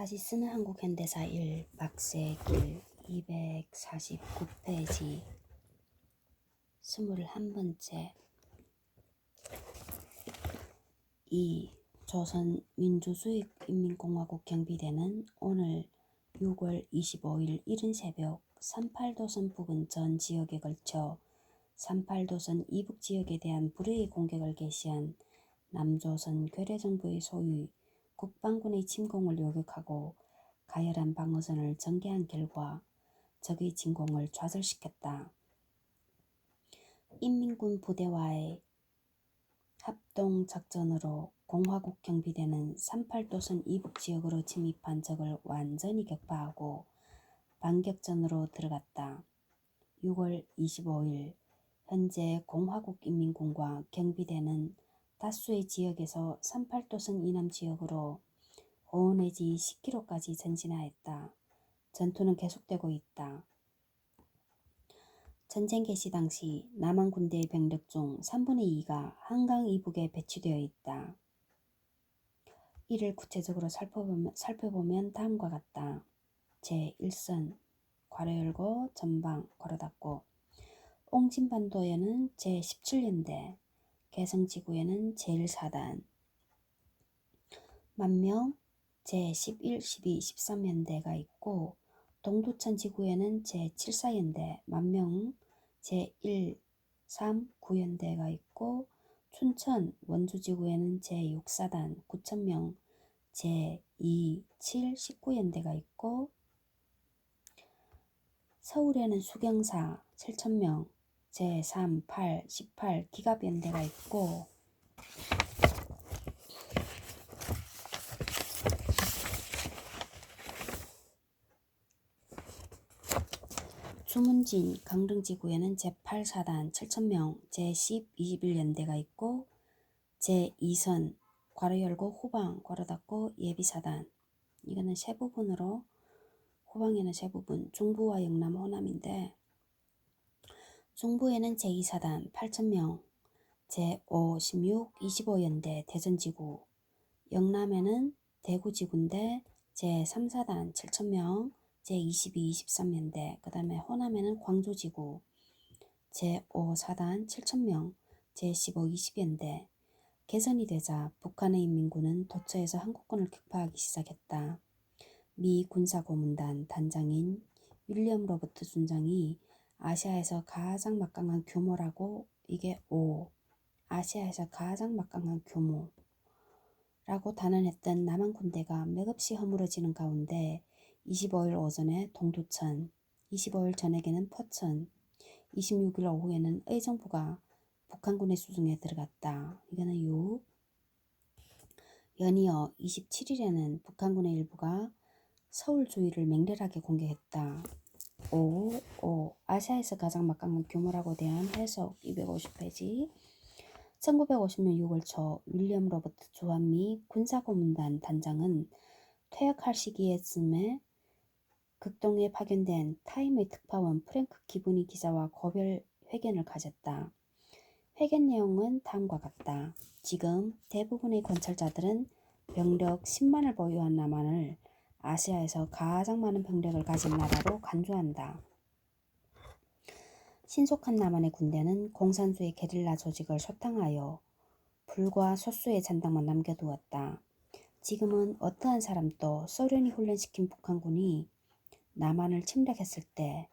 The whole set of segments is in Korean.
다시 쓰는 한국 현대사 1 박세길 249페이지 21번째 2. 조선민주주의인민공화국 경비대는 오늘 6월 25일 이른 새벽 38도선 부근 전 지역에 걸쳐 38도선 이북 지역에 대한 불의의 공격을 개시한 남조선 괴뢰정부의 소위 국방군의 침공을 요격하고 가열한 방어선을 전개한 결과 적의 진공을 좌절시켰다. 인민군 부대와의 합동작전으로 공화국 경비대는 38도선 이북 지역으로 침입한 적을 완전히 격파하고 반격전으로 들어갔다. 6월 25일 현재 공화국인민군과 경비대는 다수의 지역에서 38도선 이남 지역으로 5 내지 10km까지 전진하였다. 전투는 계속되고 있다. 전쟁 개시 당시 남한 군대의 병력 중 3분의 2가 한강 이북에 배치되어 있다. 이를 구체적으로 살펴보면 다음과 같다. 제1선 괄호 열고 전방 괄호 닫고 옹진반도에는 제17연대, 개성지구에는 제1사단, 만명 제11, 12, 13연대가 있고 동두천 지구에는 제74연대, 만명 제1, 3, 9연대가 있고 춘천 원주지구에는 제6사단 9,000명, 제2, 7, 19연대가 있고 서울에는 수경사 7,000명, 제3, 8, 18 기갑연대가 있고 주문진 강릉지구에는 제8사단 7,000명, 제10, 21연대가 있고 제2선 괄호 열고 후방 괄호 닫고 예비사단 이거는 세 부분으로 후방에는 세 부분 중부와 영남 호남인데 중부에는 제2사단 8,000명, 제5, 16, 25연대 대전지구 영남에는 대구지구인데 제3사단 7,000명, 제22, 23연대 그 다음에 호남에는 광주지구 제5사단 7,000명, 제15, 20연대 개선이 되자 북한의 인민군은 도처에서 한국군을 격파하기 시작했다. 미 군사고문단 단장인 윌리엄 로버트 준장이 아시아에서 가장 막강한 규모라고 이게 5. 아시아에서 가장 막강한 규모라고 단언했던 남한 군대가 맥없이 허물어지는 가운데 25일 오전에 동두천, 25일 저녁에는 포천, 26일 오후에는 의정부가 북한군의 수중에 들어갔다. 이거는 6. 연이어 27일에는 북한군의 일부가 서울 주위를 맹렬하게 공격했다. 5. 아시아에서 가장 막강한 규모라고 대한 해석 250페이지 1950년 6월 초 윌리엄 로버트 주한미 군사고문단 단장은 퇴역할 시기에쯤에 극동에 파견된 타임의 특파원 프랭크 기브니 기자와 고별 회견을 가졌다. 회견 내용은 다음과 같다. 지금 대부분의 관찰자들은 병력 10만을 보유한 남한을 아시아에서 가장 많은 병력을 가진 나라로 간주한다. 신속한 남한의 군대는 공산주의 게릴라 조직을 소탕하여 불과 소수의 잔당만 남겨두었다. 지금은 어떠한 사람도 소련이 훈련시킨 북한군이 남한을 침략했을 때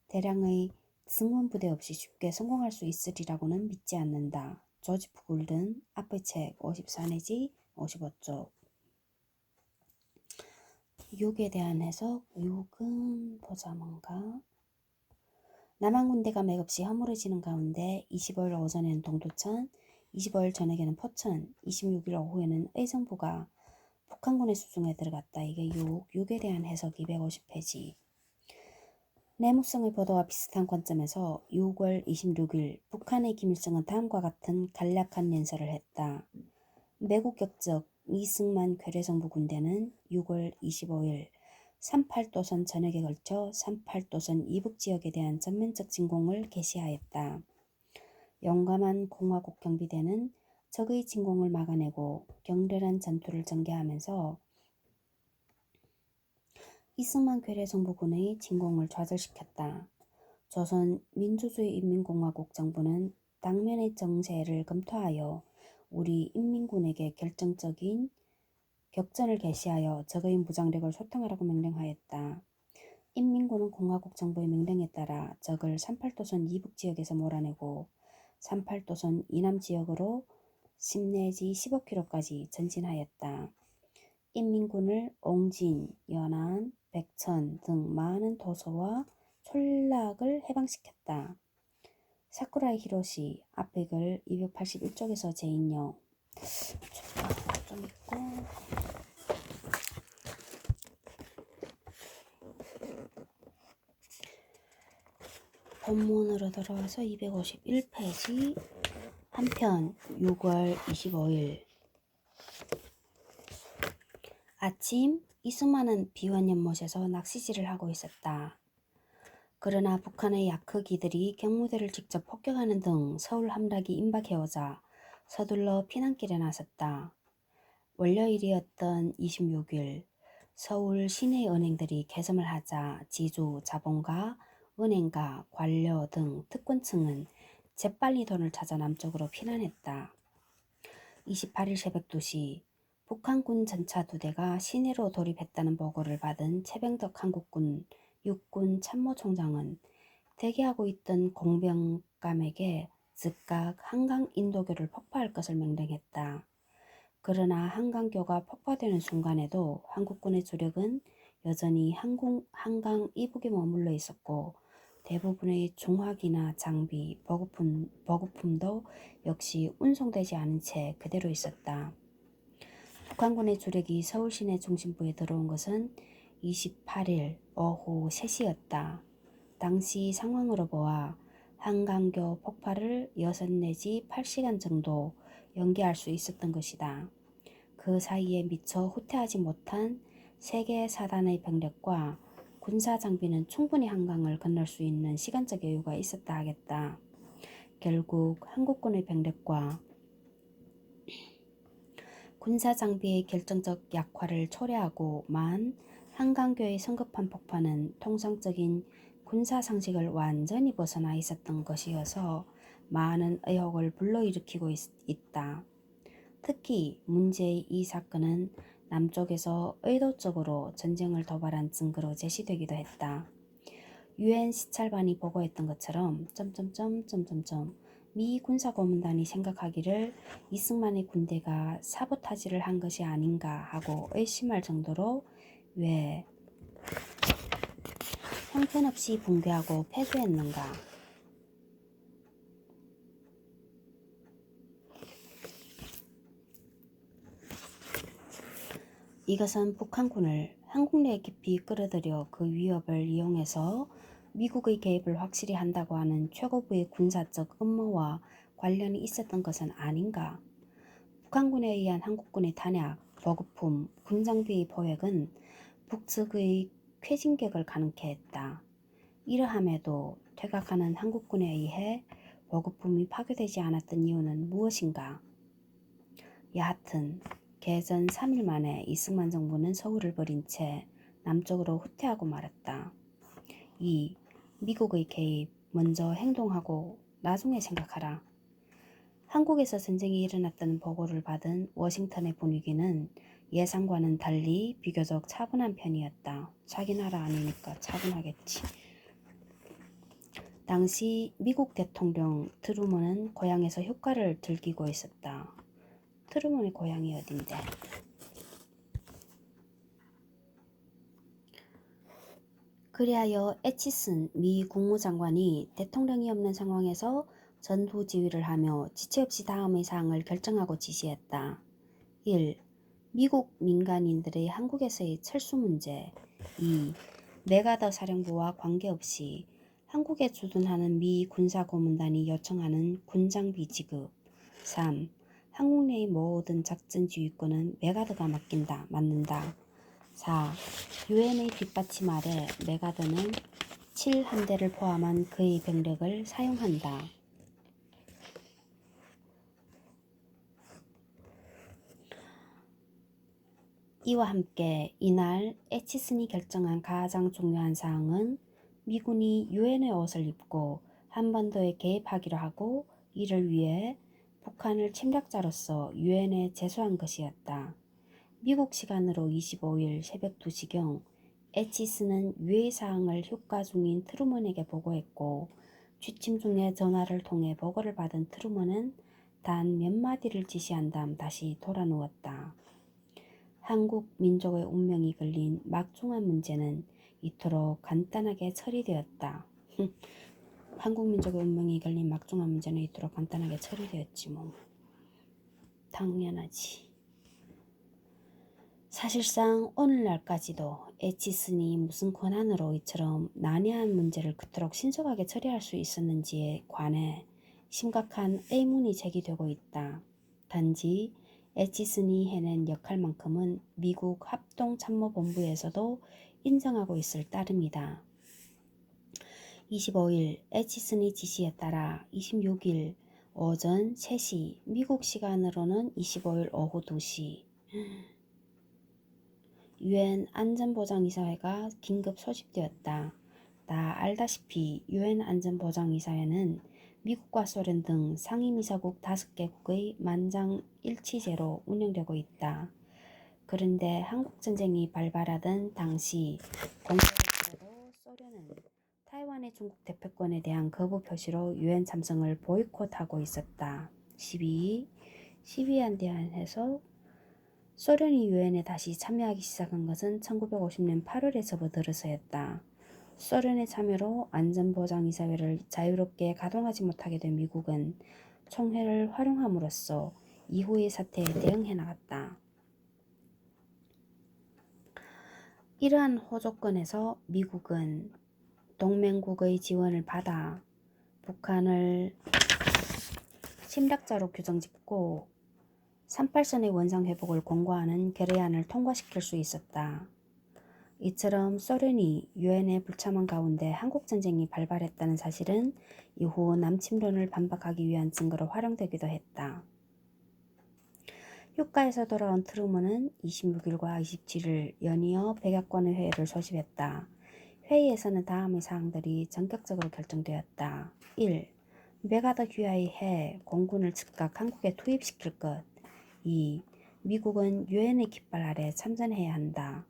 대량의 승무원부대 없이 쉽게 성공할 수 있으리라고는 믿지 않는다. 조지프 골든 앞의 책 54 내지 55쪽 6에 대한 해석 6은 보자 뭔가 남한 군대가 맥없이 허물어지는 가운데 25일 오전에는 동두천, 25일 저녁에는 포천, 26일 오후에는 의정부가 북한군의 수중에 들어갔다. 이게 6에 대한 해석 250페이지 내무성의 보도와 비슷한 관점에서 6월 26일 북한의 김일성은 다음과 같은 간략한 연설을 했다. 매국 격적 이승만 괴뢰정부 군대는 6월 25일 38도선 전역에 걸쳐 38도선 이북 지역에 대한 전면적 진공을 개시하였다. 용감한 공화국 경비대는 적의 진공을 막아내고 격렬한 전투를 전개하면서 이승만 괴뢰정보군의 진공을 좌절시켰다. 조선 민주주의인민공화국 정부는 당면의 정세를 검토하여 우리 인민군에게 결정적인 격전을 개시하여 적의 무장력을 소탕하라고 명령하였다. 인민군은 공화국 정부의 명령에 따라 적을 38도선 이북지역에서 몰아내고 38도선 이남지역으로 10 내지 15km까지 전진하였다. 인민군을 옹진, 연안, 백천 등 많은 도서와 촌락을 해방시켰다. 사쿠라이 히로시 앞의 글 281쪽에서 재인용. 좀 있고 본문으로 들어와서 251페이지 한편 6월 25일 아침 이승만은 비원 연못에서 낚시질을 하고 있었다. 그러나 북한의 약흑이들이 경무대를 직접 폭격하는 등 서울 함락이 임박해오자 서둘러 피난길에 나섰다. 월요일이었던 26일 서울 시내 은행들이 개점을 하자 지주, 자본가, 은행가, 관료 등 특권층은 재빨리 돈을 찾아 남쪽으로 피난했다. 28일 새벽 2시 북한군 전차 2대가 시내로 돌입했다는 보고를 받은 최병덕 한국군 육군 참모총장은 대기하고 있던 공병감에게 즉각 한강 인도교를 폭파할 것을 명령했다. 그러나 한강교가 폭파되는 순간에도 한국군의 주력은 여전히 한강 이북에 머물러 있었고 대부분의 중화기나 장비, 보급품도 역시 운송되지 않은 채 그대로 있었다. 북한군의 주력이 서울 시내 중심부에 들어온 것은 28일 오후 3시였다. 당시 상황으로 보아 한강교 폭발을 6 내지 8시간 정도 연기할 수 있었던 것이다. 그 사이에 미처 후퇴하지 못한 3개 사단의 병력과 군사 장비는 충분히 한강을 건널 수 있는 시간적 여유가 있었다 하겠다. 결국 한국군의 병력과 군사 장비의 결정적 약화를 초래하고만 한강교의 성급한 폭파는 통상적인 군사 상식을 완전히 벗어나 있었던 것이어서 많은 의혹을 불러일으키고 있다. 특히 문제의 이 사건은 남쪽에서 의도적으로 전쟁을 도발한 증거로 제시되기도 했다. 유엔 시찰반이 보고했던 것처럼 미 군사고문단이 생각하기를 이승만의 군대가 사보타지를 한 것이 아닌가 하고 의심할 정도로 왜 형편없이 붕괴하고 패배했는가. 이것은 북한군을 한국 내에 깊이 끌어들여 그 위협을 이용해서 미국의 개입을 확실히 한다고 하는 최고부의 군사적 음모와 관련이 있었던 것은 아닌가. 북한군에 의한 한국군의 탄약, 보급품, 군장비의 포획은 북측의 쾌진격을 가능케 했다. 이러함에도 퇴각하는 한국군에 의해 보급품이 파괴되지 않았던 이유는 무엇인가? 여하튼 개전 3일 만에 이승만 정부는 서울을 버린 채 남쪽으로 후퇴하고 말았다. 2. 미국의 개입, 먼저 행동하고 나중에 생각하라. 한국에서 전쟁이 일어났다는 보고를 받은 워싱턴의 분위기는 예상과는 달리 비교적 차분한 편이었다. 자기 나라 아니니까 차분하겠지. 당시 미국 대통령 트루먼은 고향에서 효과를 즐기고 있었다. 트루먼의 고향이 어딘데? 그리하여 애치슨 미 국무장관이 대통령이 없는 상황에서 전후 지휘를 하며 지체 없이 다음의 사항을 결정하고 지시했다. 1. 미국 민간인들의 한국에서의 철수 문제. 2. 메가더 사령부와 관계없이 한국에 주둔하는 미 군사고문단이 요청하는 군장비 지급. 3. 한국 내의 모든 작전 지휘권은 메가더가 맡는다. 4. 유엔의 뒷받침 아래 메가더는 7함대를 포함한 그의 병력을 사용한다. 이와 함께 이날 애치슨이 결정한 가장 중요한 사항은 미군이 유엔의 옷을 입고 한반도에 개입하기로 하고 이를 위해 북한을 침략자로서 유엔에 제소한 것이었다. 미국 시간으로 25일 새벽 2시경 애치슨은 유해 사항을 휴가 중인 트루먼에게 보고했고 취침 중에 전화를 통해 보고를 받은 트루먼은 단 몇 마디를 지시한 다음 다시 돌아누웠다. 한국 민족의 운명이 걸린 막중한 문제는 이토록 간단하게 처리되었다. 한국 민족의 운명이 걸린 막중한 문제는 이토록 간단하게 처리되었지 뭐. 당연하지. 사실상 오늘날까지도 애치슨이 무슨 권한으로 이처럼 난해한 문제를 그토록 신속하게 처리할 수 있었는지에 관해 심각한 의문이 제기되고 있다. 단지 애치슨이 해낸 역할만큼은 미국 합동참모본부에서도 인정하고 있을 따름이다. 25일 애치슨의 지시에 따라 26일 오전 3시, 미국 시간으로는 25일 오후 2시 유엔 안전보장이사회가 긴급 소집되었다. 다 알다시피 유엔 안전보장이사회는 미국과 소련 등 상임이사국 5개국의 만장일치제로 운영되고 있다. 그런데 한국전쟁이 발발하던 당시 공교롭게도 소련은 타이완의 중국 대표권에 대한 거부 표시로 유엔 참석을 보이콧하고 있었다. 12위안 대안에서 소련이 유엔에 다시 참여하기 시작한 것은 1950년 8월에 접어들어서였다. 소련의 참여로 안전보장이사회를 자유롭게 가동하지 못하게 된 미국은 총회를 활용함으로써 이후의 사태에 대응해 나갔다. 이러한 호조건에서 미국은 동맹국의 지원을 받아 북한을 침략자로 규정짓고 38선의 원상회복을 권고하는 결의안을 통과시킬 수 있었다. 이처럼 소련이 유엔에 불참한 가운데 한국전쟁이 발발했다는 사실은 이후 남침론을 반박하기 위한 증거로 활용되기도 했다. 휴가에서 돌아온 트루먼은 26일과 27일 연이어 백악관의 회의를 소집했다. 회의에서는 다음의 사항들이 전격적으로 결정되었다. 1. 메가더 휴하의 공군을 즉각 한국에 투입시킬 것. 2. 미국은 유엔의 깃발 아래 참전해야 한다.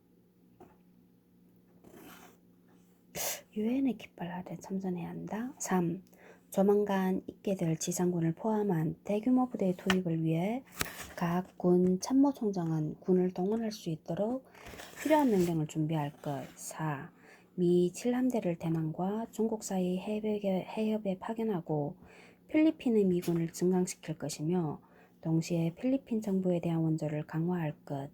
유엔의 깃발 아래 참전해야 한다. 3. 조만간 있게 될 지상군을 포함한 대규모 부대의 투입을 위해 각 군 참모총장은 군을 동원할 수 있도록 필요한 명령을 준비할 것. 4. 미 7함대를 대만과 중국 사이 해협에 파견하고 필리핀의 미군을 증강시킬 것이며 동시에 필리핀 정부에 대한 원조를 강화할 것.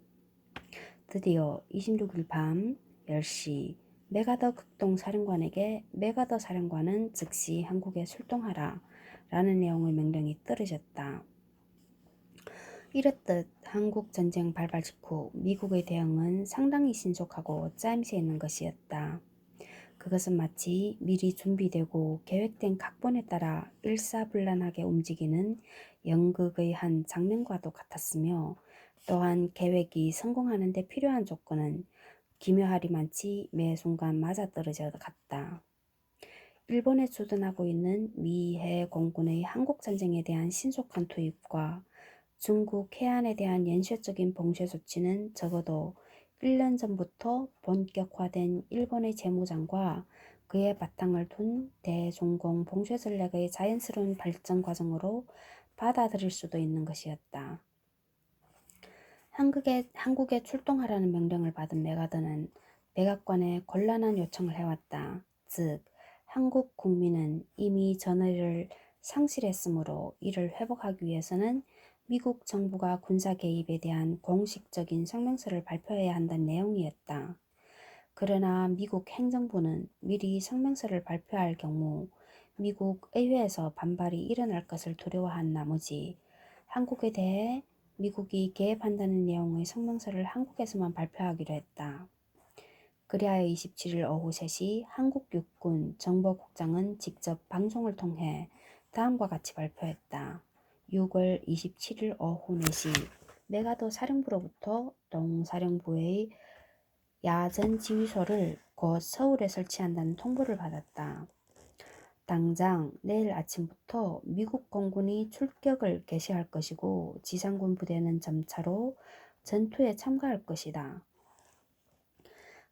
드디어 26일 밤 10시 메가더 극동사령관에게 메가더 사령관은 즉시 한국에 출동하라 라는 내용의 명령이 떨어졌다. 이렇듯 한국 전쟁 발발 직후 미국의 대응은 상당히 신속하고 짜임새 있는 것이었다. 그것은 마치 미리 준비되고 계획된 각본에 따라 일사불란하게 움직이는 연극의 한 장면과도 같았으며 또한 계획이 성공하는 데 필요한 조건은 기묘하리만치 매 순간 맞아떨어져 갔다. 일본에 주둔하고 있는 미해 공군의 한국전쟁에 대한 신속한 투입과 중국 해안에 대한 연쇄적인 봉쇄 조치는 적어도 1년 전부터 본격화된 일본의 재무장과 그의 바탕을 둔 대중공 봉쇄 전략의 자연스러운 발전 과정으로 받아들일 수도 있는 것이었다. 한국에 출동하라는 명령을 받은 메가더는 백악관에 곤란한 요청을 해왔다. 즉, 한국 국민은 이미 전의를 상실했으므로 이를 회복하기 위해서는 미국 정부가 군사 개입에 대한 공식적인 성명서를 발표해야 한다는 내용이었다. 그러나 미국 행정부는 미리 성명서를 발표할 경우 미국 의회에서 반발이 일어날 것을 두려워한 나머지 한국에 대해 미국이 개입한다는 내용의 성명서를 한국에서만 발표하기로 했다. 그리하여 27일 오후 3시 한국 육군 정보국장은 직접 방송을 통해 다음과 같이 발표했다. 6월 27일 오후 4시 메가더 사령부로부터 동사령부의 야전 지휘소를 곧 서울에 설치한다는 통보를 받았다. 당장 내일 아침부터 미국 공군이 출격을 개시할 것이고 지상군 부대는 점차로 전투에 참가할 것이다.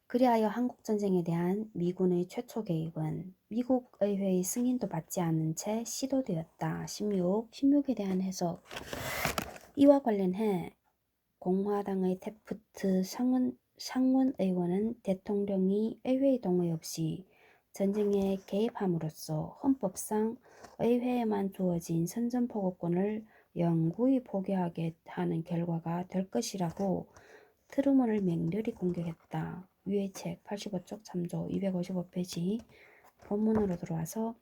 그리하여 한국전쟁에 대한 미군의 최초 개입은 미국 의회의 승인도 받지 않은 채 시도되었다. 16에 대한 해석. 이와 관련해 공화당의 태프트 상원의원은 대통령이 의회의 동의 없이 전쟁에 개입함으로써 헌법상 의회에만 주어진 선전포고권을 영구히 포기하게 하는 결과가 될 것이라고 트루먼을 맹렬히 공격했다. 위의 책 85쪽 참조 255페이지 본문으로 들어와서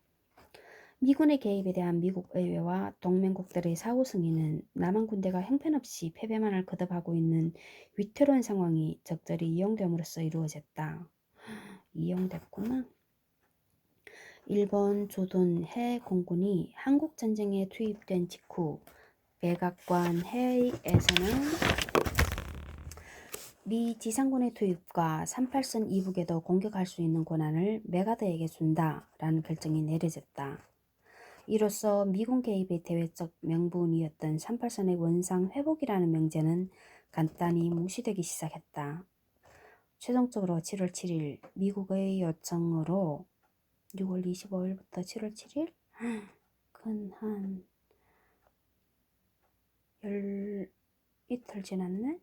미군의 개입에 대한 미국 의회와 동맹국들의 사후 승인은 남한 군대가 형편없이 패배만을 거듭하고 있는 위태로운 상황이 적절히 이용됨으로써 이루어졌다. 이용됐구나. 일본 조던 해 공군이 한국전쟁에 투입된 직후 백악관 회의에서는 미 지상군의 투입과 38선 이북에도 공격할 수 있는 권한을 메가더에게 준다라는 결정이 내려졌다. 이로써 미군 개입의 대외적 명분이었던 38선의 원상 회복이라는 명제는 간단히 무시되기 시작했다. 최종적으로 7월 7일 미국의 요청으로 6월 25일부터 7월 7일? 근 한 이틀 지났네?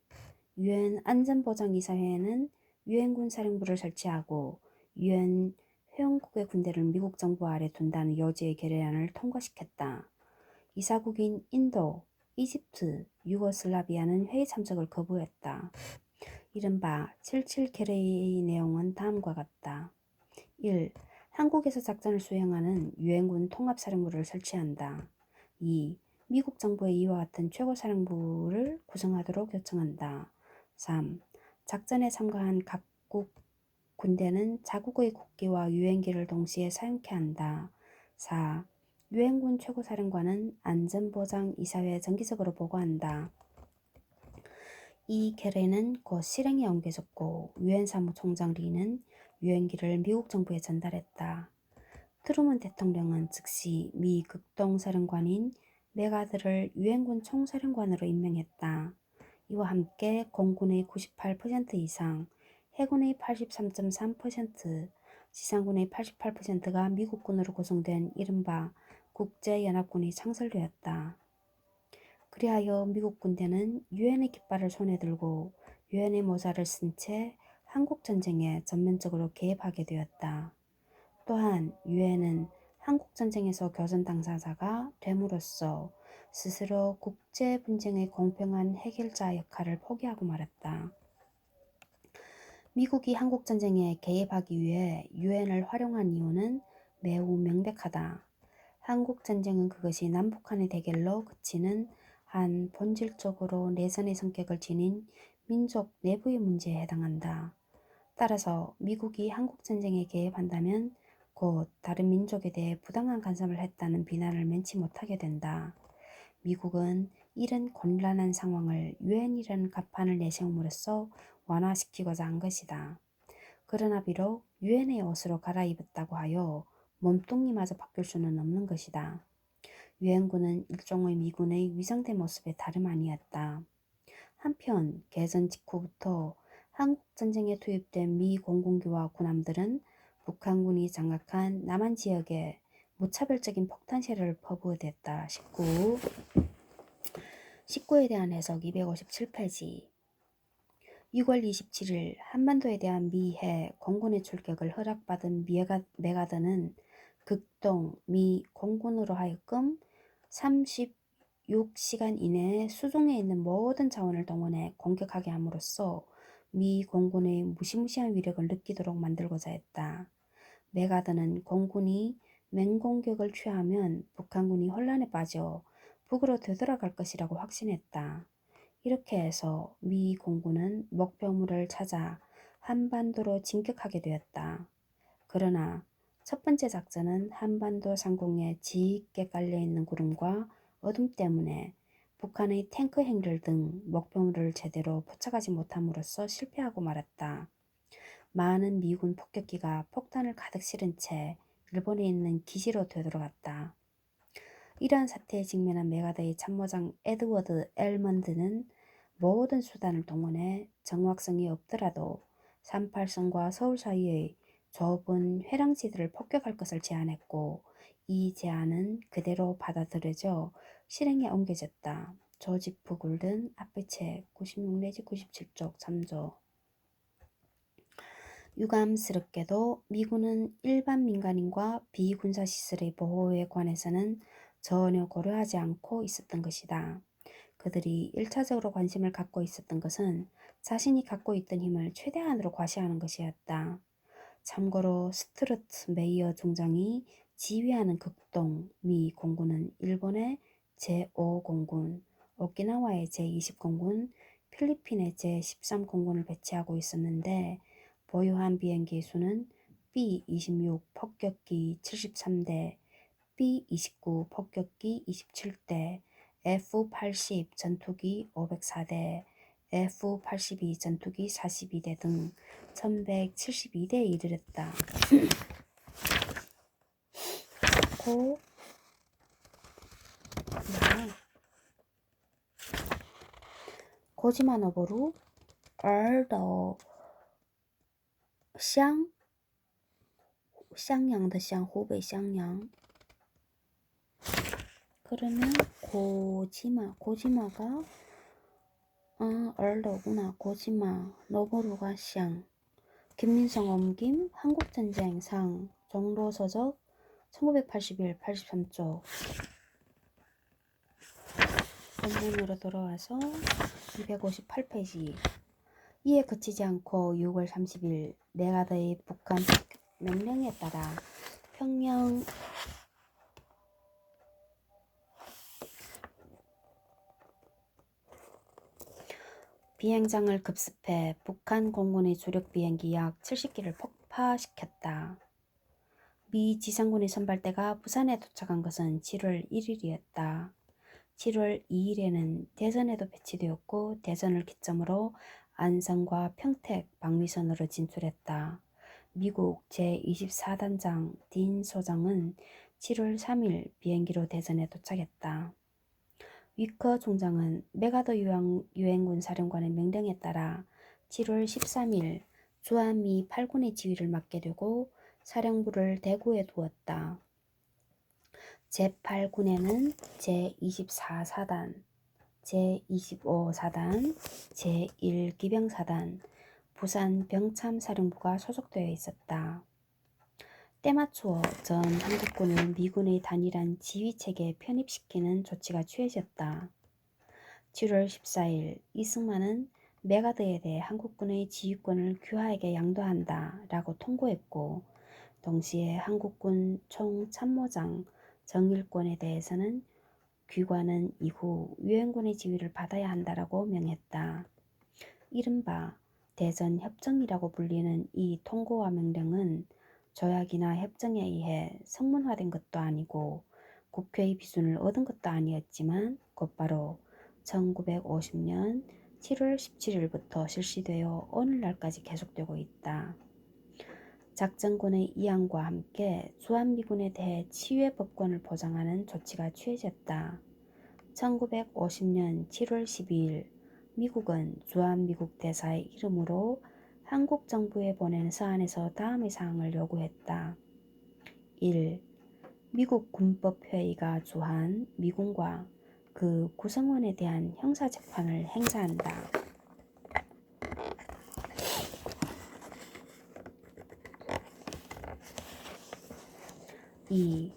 유엔 안전보장이사회에는 유엔군 사령부를 설치하고 유엔 회원국의 군대를 미국 정부 아래 둔다는 요지의 결의안을 통과시켰다. 이사국인 인도, 이집트, 유고슬라비아는 회의 참석을 거부했다. 이른바 77 결의의 내용은 다음과 같다. 1. 한국에서 작전을 수행하는 유엔군 통합사령부를 설치한다. 2. 미국 정부의 이와 같은 최고사령부를 구성하도록 요청한다. 3. 작전에 참가한 각국 군대는 자국의 국기와 유엔기를 동시에 사용케 한다. 4. 유엔군 최고사령관은 안전보장이사회에 정기적으로 보고한다. 이 결의는 곧 실행에 옮겨졌고 유엔 사무총장 리는 유엔기를 미국 정부에 전달했다. 트루먼 대통령은 즉시 미 극동사령관인 메가더를 유엔군 총사령관으로 임명했다. 이와 함께 공군의 98% 이상, 해군의 83.3%, 지상군의 88%가 미국군으로 구성된 이른바 국제연합군이 창설되었다. 그리하여 미국 군대는 유엔의 깃발을 손에 들고 유엔의 모자를 쓴 채 한국전쟁에 전면적으로 개입하게 되었다. 또한 유엔은 한국전쟁에서 교전 당사자가 됨으로써 스스로 국제분쟁의 공평한 해결자 역할을 포기하고 말았다. 미국이 한국전쟁에 개입하기 위해 유엔을 활용한 이유는 매우 명백하다. 한국전쟁은 그것이 남북한의 대결로 그치는 한 본질적으로 내전의 성격을 지닌 민족 내부의 문제에 해당한다. 따라서 미국이 한국전쟁에 개입한다면 곧 다른 민족에 대해 부당한 간섭을 했다는 비난을 면치 못하게 된다. 미국은 이런 곤란한 상황을 유엔이라는 갑판을 내세움으로써 완화시키고자 한 것이다. 그러나 비록 유엔의 옷으로 갈아입었다고 하여 몸뚱이마저 바뀔 수는 없는 것이다. 유엔군은 일종의 미군의 위장된 모습에 다름 아니었다. 한편 개전 직후부터 한국전쟁에 투입된 미 공군기와 군함들은 북한군이 장악한 남한 지역에 무차별적인 폭탄 세례를 퍼부어댔다. 19에 대한 해석 257페이지. 6월 27일 한반도에 대한 미해 공군의 출격을 허락받은 메가더는 극동 미 공군으로 하여금 36시간 이내에 수중에 있는 모든 자원을 동원해 공격하게 함으로써 미 공군의 무시무시한 위력을 느끼도록 만들고자 했다. 메가더는 공군이 맹공격을 취하면 북한군이 혼란에 빠져 북으로 되돌아갈 것이라고 확신했다. 이렇게 해서 미 공군은 목표물을 찾아 한반도로 진격하게 되었다. 그러나 첫 번째 작전은 한반도 상공에 짙게 깔려있는 구름과 어둠 때문에 북한의 탱크 행렬 등 목표물을 제대로 포착하지 못함으로써 실패하고 말았다. 많은 미군 폭격기가 폭탄을 가득 실은 채 일본에 있는 기지로 되돌아갔다. 이러한 사태에 직면한 메가더의 참모장 에드워드 엘먼드는 모든 수단을 동원해 정확성이 없더라도 38선과 서울 사이의 좁은 회랑지들을 폭격할 것을 제안했고, 이 제안은 그대로 받아들여져 실행에 옮겨졌다. 조지프 굴든 앞의 책 96 내지 97쪽 3조. 유감스럽게도 미군은 일반 민간인과 비군사시설의 보호에 관해서는 전혀 고려하지 않고 있었던 것이다. 그들이 1차적으로 관심을 갖고 있었던 것은 자신이 갖고 있던 힘을 최대한으로 과시하는 것이었다. 참고로 스튜어트 메이어 중장이 지휘하는 극동 미 공군은 일본의 제5공군, 오키나와의 제20공군, 필리핀의 제13공군을 배치하고 있었는데 보유한 비행기 수는 B-26 폭격기 73대, B-29 폭격기 27대, F-80 전투기 504대, F-82 전투기 42대 등 1172대에 이르렀다. 고지마 노보루 얼더 샹양의 샹, 후베이 샹양. 그러면 고지마가 얼더구나. 고지마 노보루가 샹. 김민성 옮김 한국전쟁 상 종로서적 1981 83쪽. 본문으로 돌아와서 258페이지. 이에 그치지 않고 6월 30일 메가더의 북한 명령에 따라 평양 비행장을 급습해 북한 공군의 주력 비행기 약 70기를 폭파시켰다. 미 지상군의 선발대가 부산에 도착한 것은 7월 1일이었다. 7월 2일에는 대전에도 배치되었고 대전을 기점으로 안성과 평택 방위선으로 진출했다. 미국 제24단장 딘 소장은 7월 3일 비행기로 대전에 도착했다. 위커 중장은 메가더 유엔군 사령관의 명령에 따라 7월 13일 주한미 8군의 지휘를 맡게 되고 사령부를 대구에 두었다. 제8군에는 제24사단, 제25사단, 제1기병사단, 부산 병참사령부가 소속되어 있었다. 때맞추어 전 한국군을 미군의 단일한 지휘체계에 편입시키는 조치가 취해졌다. 7월 14일 이승만은 메가더에 대해 한국군의 지휘권을 규하에게 양도한다 라고 통보했고, 동시에 한국군 총참모장 정일권에 대해서는 귀관은 이후 유엔군의 지휘를 받아야 한다라고 명했다. 이른바 대전협정이라고 불리는 이 통고와 명령은 조약이나 협정에 의해 성문화된 것도 아니고 국회의 비준을 얻은 것도 아니었지만 곧바로 1950년 7월 17일부터 실시되어 오늘날까지 계속되고 있다. 작전군의 이양과 함께 주한미군에 대해 치유의 법권을 보장하는 조치가 취해졌다. 1950년 7월 12일 미국은 주한미국 대사의 이름으로 한국 정부에 보낸 서한에서 다음의 사항을 요구했다. 1. 미국 군법회의가 주한 미군과 그 구성원에 대한 형사재판을 행사한다. 2.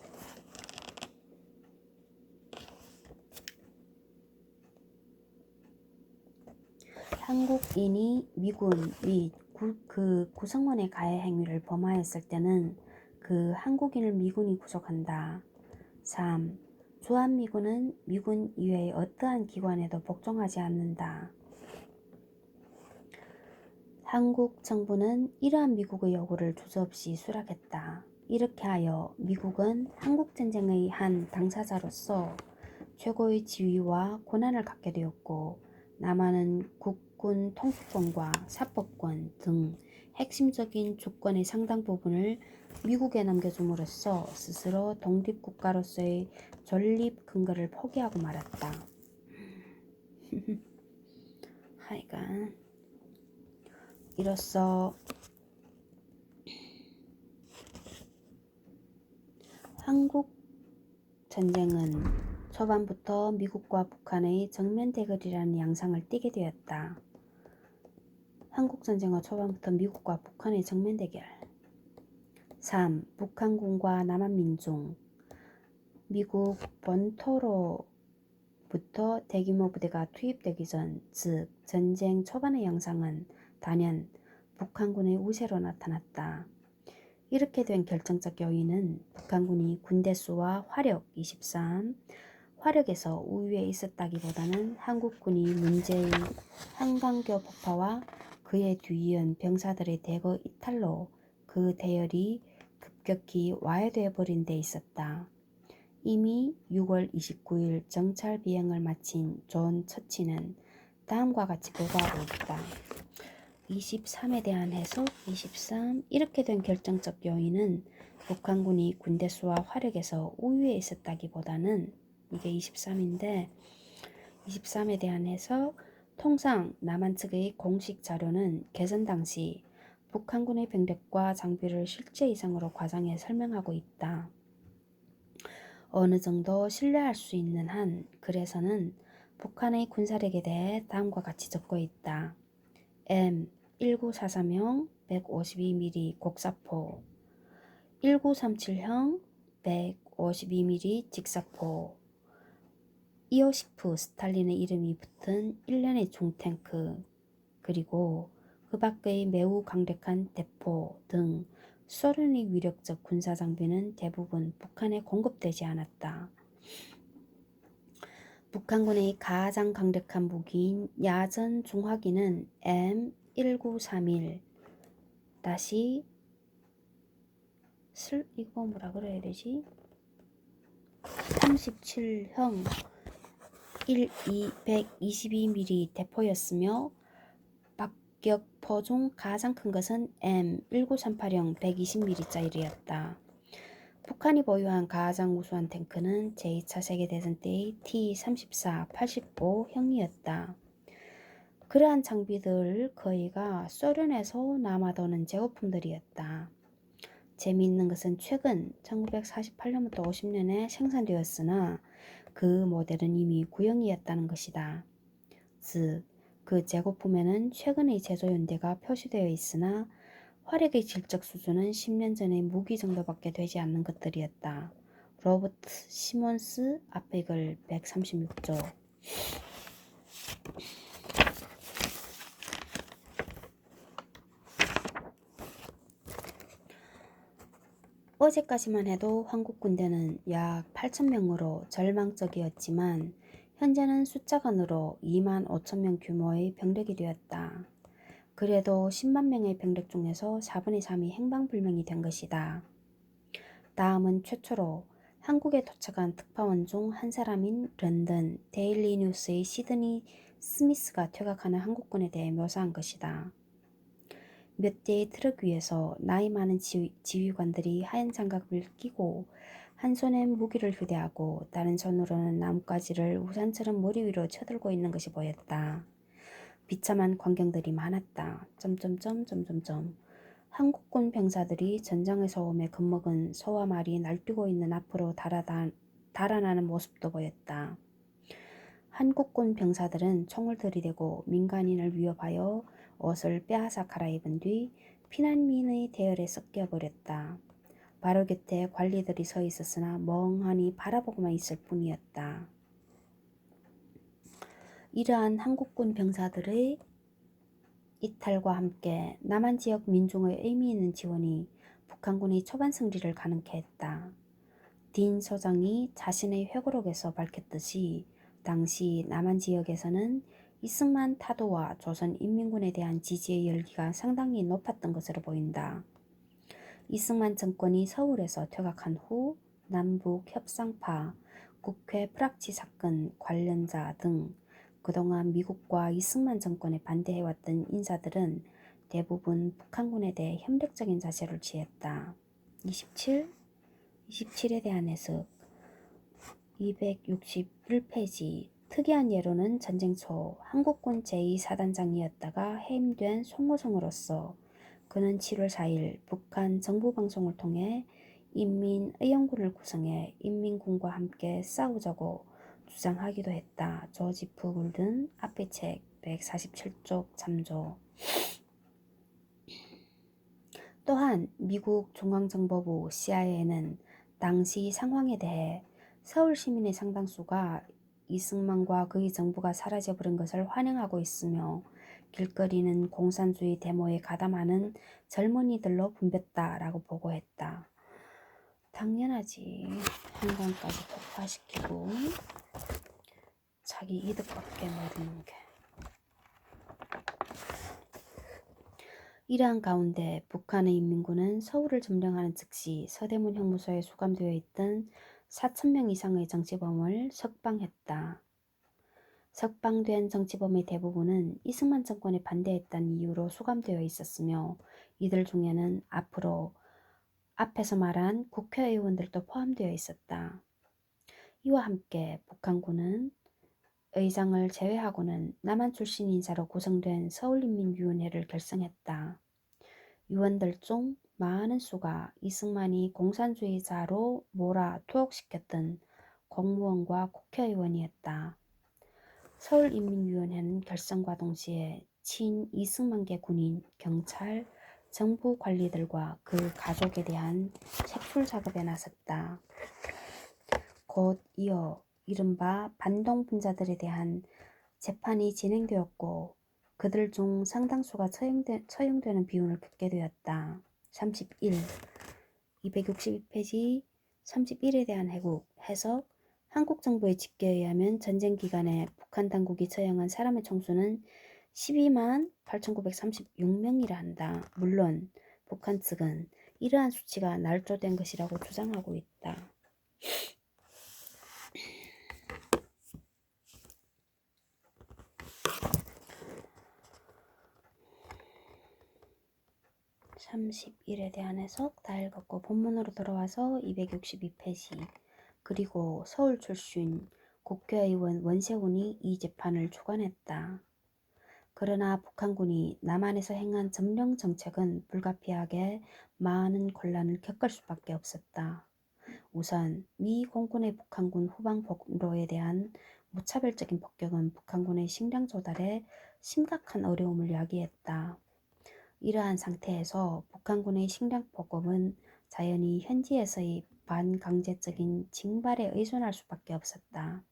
한국인이 미군 및 그 구성원의 가해 행위를 범하였을 때는 그 한국인을 미군이 구속한다. 3. 주한미군은 미군 이외의 어떠한 기관에도 복종하지 않는다. 한국 정부는 이러한 미국의 요구를 주저없이 수락했다. 이렇게 하여 미국은 한국전쟁의 한 당사자로서 최고의 지위와 권한을 갖게 되었고 남한은 국군 통수권과 사법권 등 핵심적인 주권의 상당 부분을 미국에 남겨줌으로써 스스로 독립국가로서의 존립 근거를 포기하고 말았다. 하여간 이로써 한국 전쟁은 초반부터 미국과 북한의 정면 대결이라는 양상을 띠게 되었다. 한국전쟁은 초반부터 미국과 북한의 정면 대결. 3. 북한군과 남한민중. 미국 본토로부터 대규모 부대가 투입되기 전, 즉 전쟁 초반의 양상은 단연 북한군의 우세로 나타났다. 이렇게 된 결정적 요인은 북한군이 군대수와 화력 23, 화력에서 우위에 있었다기보다는 한국군이 문제의 한강교 폭파와 그에 뒤이은 병사들의 대거 이탈로 그 대열이 급격히 와해되어 버린 데 있었다. 이미 6월 29일 정찰 비행을 마친 존 처치는 다음과 같이 보고하고 있다. 23에 대한 해석 23. 이렇게 된 결정적 요인은 북한군이 군대수와 화력에서 우위에 있었다기보다는 이게 23인데 23에 대한 해석 통상 남한 측의 공식 자료는 개전 당시 북한군의 병력과 장비를 실제 이상으로 과장해 설명하고 있다. 어느 정도 신뢰할 수 있는 한 글에서는 북한의 군사력에 대해 다음과 같이 적고 있다. M1943형 152mm 곡사포, 1937형 152mm 직사포, 이오시프 스탈린의 이름이 붙은 1년의 중탱크, 그리고 그 밖의 매우 강력한 대포 등 소련의 위력적 군사장비는 대부분 북한에 공급되지 않았다. 북한군의 가장 강력한 무기인 야전 중화기는 M1931 이거 뭐라 그래야 되지? 37형 122mm 대포였으며 박격포 중 가장 큰 것은 M1938형 120mm짜리였다. 북한이 보유한 가장 우수한 탱크는 제2차 세계대전 때의 T-34 85형이었다. 그러한 장비들 거의가 소련에서 남아도는 제고품들이었다. 재미있는 것은 최근 1948년부터 50년에 생산되었으나 그 모델은 이미 구형이었다는 것이다. 즉, 그 제고품에는 최근의 제조 연대가 표시되어 있으나 화력의 질적 수준은 10년 전의 무기 정도밖에 되지 않는 것들이었다. 로버트 시몬스 앞의 글 136조. 어제까지만 해도 한국 군대는 약 8,000명으로 절망적이었지만 현재는 숫자가 늘어 25,000명 규모의 병력이 되었다. 그래도 10만 명의 병력 중에서 4분의 3이 행방불명이 된 것이다. 다음은 최초로 한국에 도착한 특파원 중 한 사람인 런던 데일리 뉴스의 시드니 스미스가 퇴각하는 한국군에 대해 묘사한 것이다. 몇 대의 트럭 위에서 나이 많은 지휘관들이 하얀 장갑을 끼고 한 손에 무기를 휴대하고 다른 손으로는 나뭇가지를 우산처럼 머리 위로 쳐들고 있는 것이 보였다. 비참한 광경들이 많았다. 한국군 병사들이 전장에서 오매 겁먹은 소와 말이 날뛰고 있는 앞으로 달아나는 모습도 보였다. 한국군 병사들은 총을 들이대고 민간인을 위협하여 옷을 빼앗아 갈아입은 뒤 피난민의 대열에 섞여버렸다. 바로 곁에 관리들이 서 있었으나 멍하니 바라보고만 있을 뿐이었다. 이러한 한국군 병사들의 이탈과 함께 남한 지역 민중의 의미 있는 지원이 북한군의 초반 승리를 가능케 했다. 딘 소장이 자신의 회고록에서 밝혔듯이 당시 남한 지역에서는 이승만 타도와 조선인민군에 대한 지지의 열기가 상당히 높았던 것으로 보인다. 이승만 정권이 서울에서 퇴각한 후 남북 협상파, 국회 프락치 사건 관련자 등 그동안 미국과 이승만 정권에 반대해왔던 인사들은 대부분 북한군에 대해 협력적인 자세를 취했다. 27에 대한 해석 261페이지 특이한 예로는 전쟁 초 한국군 제2사단장이었다가 해임된 송호성으로서 그는 7월 4일 북한 정부방송을 통해 인민의용군을 구성해 인민군과 함께 싸우자고 주장하기도 했다. 조지 F. 골든 앞의 책 147쪽 참조. 또한 미국 중앙정보부 CIA는 당시 상황에 대해 서울 시민의 상당수가 이승만과 그의 정부가 사라져버린 것을 환영하고 있으며 길거리는 공산주의 데모에 가담하는 젊은이들로 붐볐다라고 보고했다. 당연하지. 한강까지 폭파시키고 자기 이득밖에 모르는 게. 이러한 가운데 북한의 인민군은 서울을 점령하는 즉시 서대문 형무소에 수감되어 있던 4,000명 이상의 정치범을 석방했다. 석방된 정치범의 대부분은 이승만 정권에 반대했다는 이유로 수감되어 있었으며 이들 중에는 앞에서 말한 국회의원들도 포함되어 있었다. 이와 함께 북한군은 의장을 제외하고는 남한 출신 인사로 구성된 서울인민위원회를 결성했다. 위원들 중 많은 수가 이승만이 공산주의자로 몰아 투옥시켰던 공무원과 국회의원이었다. 서울인민위원회는 결성과 동시에 친이승만계 군인, 경찰, 정부 관리들과 그 가족에 대한 색출 작업에 나섰다. 곧 이어 이른바 반동분자들에 대한 재판이 진행되었고 그들 중 상당수가 처형되는 비운을 겪게 되었다. 262페이지 31에 대한 해석 한국 정부의 집계에 의하면 전쟁 기간에 북한 당국이 처형한 사람의 총수는 12만 8,936명이라 한다. 물론 북한 측은 이러한 수치가 날조된 것이라고 주장하고 있다. 31에 대한 해석 다 읽었고 본문으로 돌아와서 262페이지 그리고 서울 출신 국회의원 원세훈이 이 재판을 주관했다. 그러나 북한군이 남한에서 행한 점령 정책은 불가피하게 많은 곤란을 겪을 수밖에 없었다. 우선 미 공군의 북한군 후방 폭로에 대한 무차별적인 폭격은 북한군의 식량 조달에 심각한 어려움을 야기했다. 이러한 상태에서 북한군의 식량 보급은 자연히 현지에서의 반강제적인 징발에 의존할 수밖에 없었다.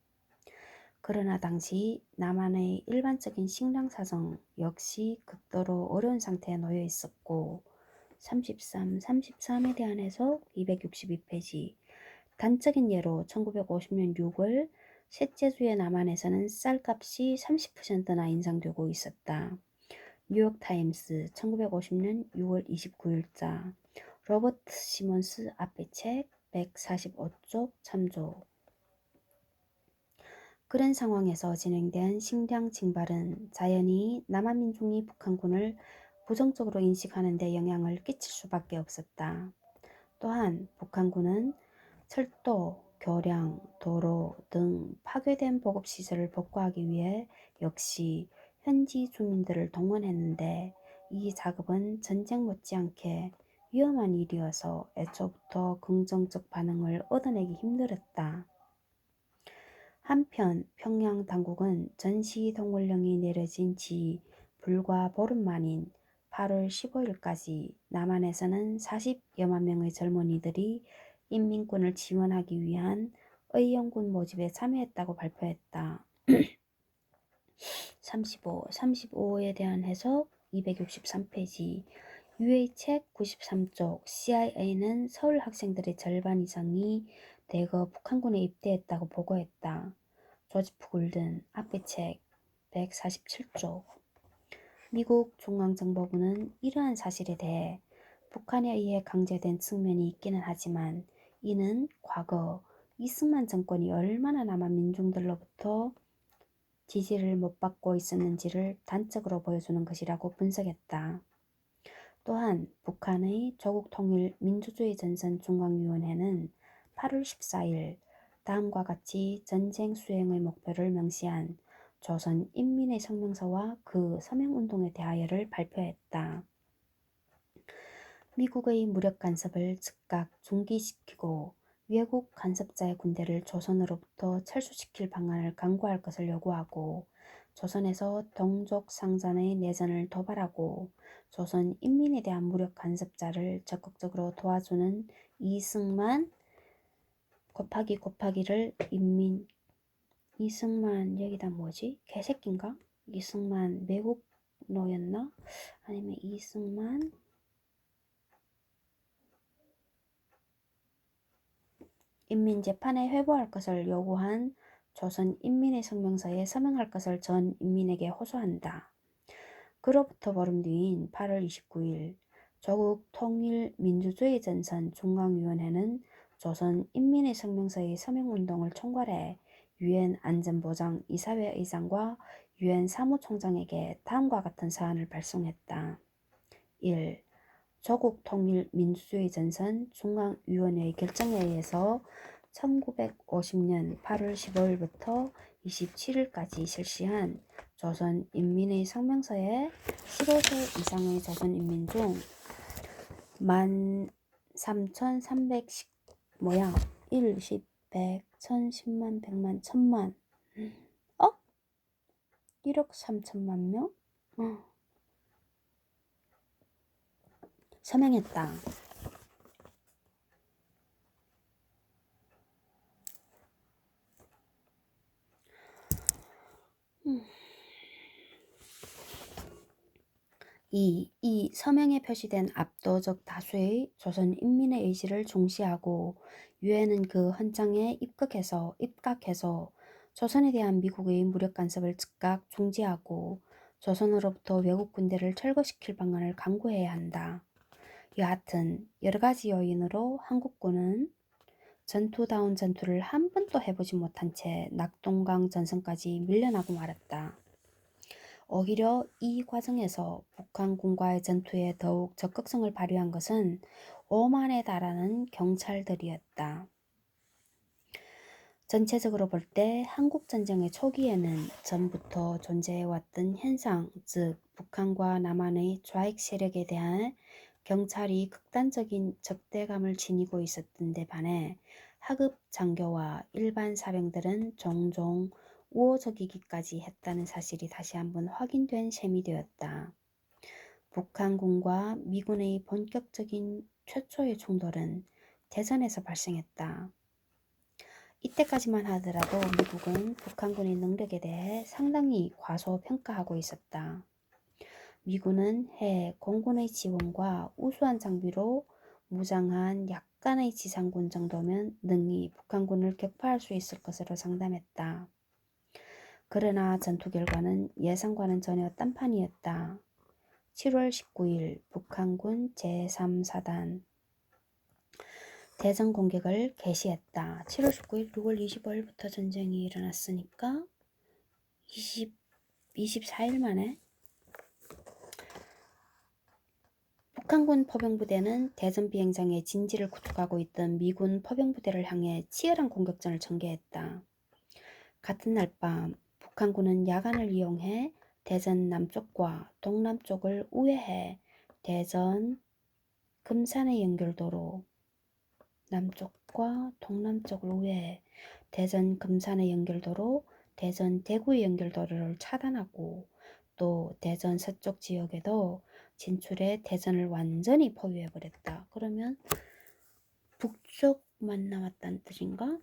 그러나 당시 남한의 일반적인 식량 사정 역시 극도로 어려운 상태에 놓여 있었고 33에 대한 해석 262페이지 단적인 예로 1950년 6월 셋째 주에 남한에서는 쌀값이 30%나 인상되고 있었다. 뉴욕타임스 1950년 6월 29일자 로버트 시몬스 앞의 책 145쪽 참조. 그런 상황에서 진행된 식량 징발은 자연히 남한 민중이 북한군을 부정적으로 인식하는 데 영향을 끼칠 수밖에 없었다. 또한 북한군은 철도, 교량, 도로 등 파괴된 보급시설을 복구하기 위해 역시 현지 주민들을 동원했는데 이 작업은 전쟁 못지않게 위험한 일이어서 애초부터 긍정적 반응을 얻어내기 힘들었다. 한편 평양 당국은 전시동원령이 내려진 지 불과 보름 만인 8월 15일까지 남한에서는 40여만 명의 젊은이들이 인민군을 지원하기 위한 의용군 모집에 참여했다고 발표했다. 35에 대한 해석 263페이지 UA 책 93쪽 CIA는 서울 학생들의 절반 이상이 대거 북한군에 입대했다고 보고했다. 조지 F. 골든 앞의 책 147쪽 미국 중앙정보부는 이러한 사실에 대해 북한에 의해 강제된 측면이 있기는 하지만 이는 과거 이승만 정권이 얼마나 남한 민중들로부터 지지를 못 받고 있었는지를 단적으로 보여주는 것이라고 분석했다. 또한 북한의 조국통일민주주의전선중앙위원회는 8월 14일 다음과 같이 전쟁 수행의 목표를 명시한 조선 인민의 성명서와 그 서명운동에 대하여를 발표했다. 미국의 무력 간섭을 즉각 중지시키고 외국 간섭자의 군대를 조선으로부터 철수시킬 방안을 강구할 것을 요구하고 조선에서 동족 상잔의 내전을 도발하고 조선 인민에 대한 무력 간섭자를 적극적으로 도와주는 이승만 곱하기를 이승만 여기다 뭐지? 개새끼인가? 이승만 매국노였나? 아니면 이승만 인민재판에 회부할 것을 요구한 조선 인민의 성명서에 서명할 것을 전 인민에게 호소한다. 그로부터 보름 뒤인 8월 29일 조국 통일민주주의전선 중앙위원회는 조선 인민의 성명서의 서명운동을 총괄해 유엔 안전보장 이사회 의장과 유엔 사무총장에게 다음과 같은 사안을 발송했다. 1. 조국 통일민주주의전선 중앙위원회의 결정에 의해서 1950년 8월 15일부터 27일까지 실시한 조선 인민의 성명서에 15세 이상의 조선 인민 중 13,300 1, 10, 100, 1000, 10만, 100만, 1000만 1억 3천만 명? 서명했다. 이 서명에 표시된 압도적 다수의 조선 인민의 의지를 중시하고 유엔은 그 헌장에 입각해서 조선에 대한 미국의 무력 간섭을 즉각 중지하고 조선으로부터 외국 군대를 철거시킬 방안을 강구해야 한다. 여하튼 여러 가지 요인으로 한국군은 전투다운 전투를 한 번도 해보지 못한 채 낙동강 전선까지 밀려나고 말았다. 오히려 이 과정에서 북한군과의 전투에 더욱 적극성을 발휘한 것은 5만에 달하는 경찰들이었다. 전체적으로 볼 때 한국전쟁의 초기에는 전부터 존재해왔던 현상, 즉 북한과 남한의 좌익 세력에 대한 경찰이 극단적인 적대감을 지니고 있었던 데 반해 하급 장교와 일반 사병들은 종종 우호적이기까지 했다는 사실이 다시 한번 확인된 셈이 되었다. 북한군과 미군의 본격적인 최초의 충돌은 대전에서 발생했다. 이때까지만 하더라도 미국은 북한군의 능력에 대해 상당히 과소평가하고 있었다. 미군은 해 공군의 지원과 우수한 장비로 무장한 약간의 지상군 정도면 능히 북한군을 격파할 수 있을 것으로 장담했다. 그러나 전투 결과는 예상과는 전혀 딴판이었다. 7월 19일 북한군 제3사단 대전 공격을 개시했다. 7월 19일, 6월 25일부터 전쟁이 일어났으니까 24일 만에 북한군 포병부대는 대전 비행장에 진지를 구축하고 있던 미군 포병부대를 향해 치열한 공격전을 전개했다. 같은 날 밤 북한군은 야간을 이용해 대전 남쪽과 동남쪽을 우회해 대전 금산의 연결도로 남쪽과 동남쪽을 우회해 대전 금산의 연결도로 대전 대구의 연결도로를 차단하고 또 대전 서쪽 지역에도 진출해 대전을 완전히 포위해버렸다. 그러면 북쪽만 남았다는 뜻인가?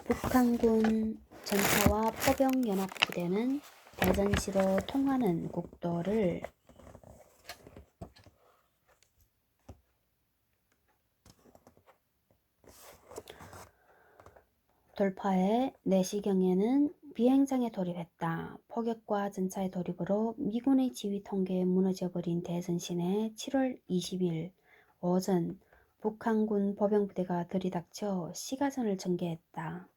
북한군 전차와 포병연합부대는 대전시로 통하는 국도를 돌파해 4시경에는 비행장에 돌입했다. 포격과 전차의 돌입으로 미군의 지휘 통계에 무너져버린 대전 시내 7월 20일 오전 북한군 보병부대가 들이닥쳐 시가전을 전개했다.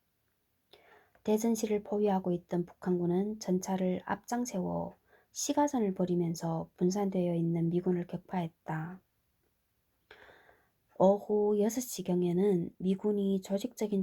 대전시를 포위하고 있던 북한군은 전차를 앞장 세워 시가전을 벌이면서 분산되어 있는 미군을 격파했다. 오후 6시경에는 미군이 조직적인